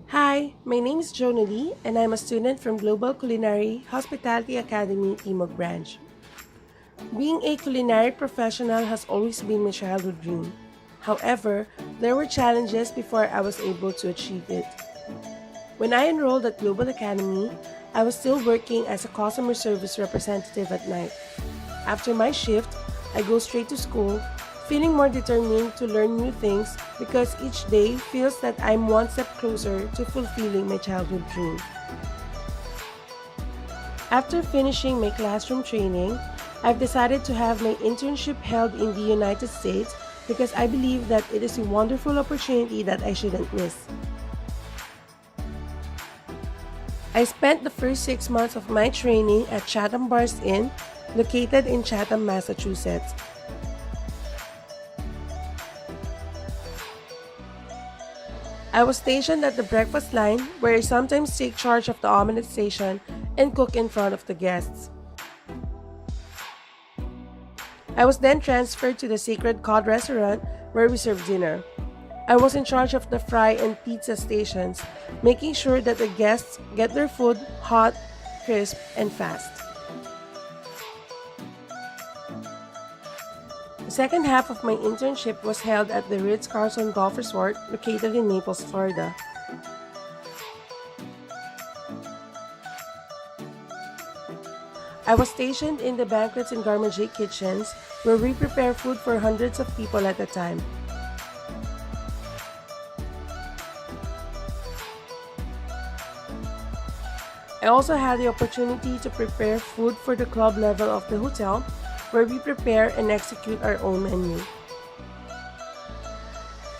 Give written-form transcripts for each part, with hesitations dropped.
Hi, my name is Jonna and I'm a student from Global Culinary Hospitality Academy, Timog Branch. Being a culinary professional has always been my childhood dream. However, there were challenges before I was able to achieve it. When I enrolled at Global Academy, I was still working as a customer service representative at night. After my shift, I go straight to school, feeling more determined to learn new things because each day feels that I'm one step closer to fulfilling my childhood dream. After finishing my classroom training, I've decided to have my internship held in the United States because I believe that it is a wonderful opportunity that I shouldn't miss. I spent the first 6 months of my training at Chatham Bars Inn, located in Chatham, Massachusetts. I was stationed at the breakfast line where I sometimes take charge of the omelette station and cook in front of the guests. I was then transferred to the Sacred Cod restaurant where we serve dinner. I was in charge of the fry and pizza stations, making sure that the guests get their food hot, crisp, and fast. The second half of my internship was held at the Ritz Carlton Golf Resort located in Naples, Florida. I was stationed in the banquets and gourmet kitchens where we prepare food for hundreds of people at a time. I also had the opportunity to prepare food for the club level of the hotel, where we prepare and execute our own menu.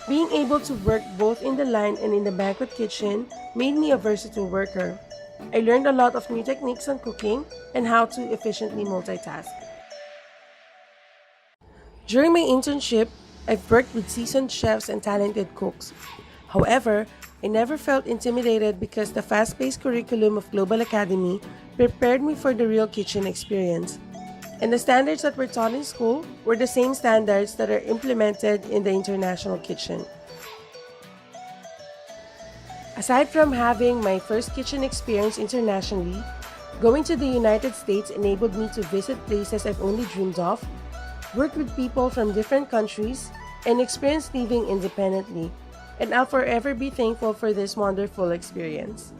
Being able to work both in the line and in the banquet kitchen made me a versatile worker. I learned a lot of new techniques on cooking and how to efficiently multitask. During my internship, I've worked with seasoned chefs and talented cooks. However, I never felt intimidated because the fast-paced curriculum of Global Academy prepared me for the real kitchen experience. And the standards that were taught in school were the same standards that are implemented in the international kitchen. Aside from having my first kitchen experience internationally, going to the United States enabled me to visit places I've only dreamed of, work with people from different countries, and experience living independently. And I'll forever be thankful for this wonderful experience.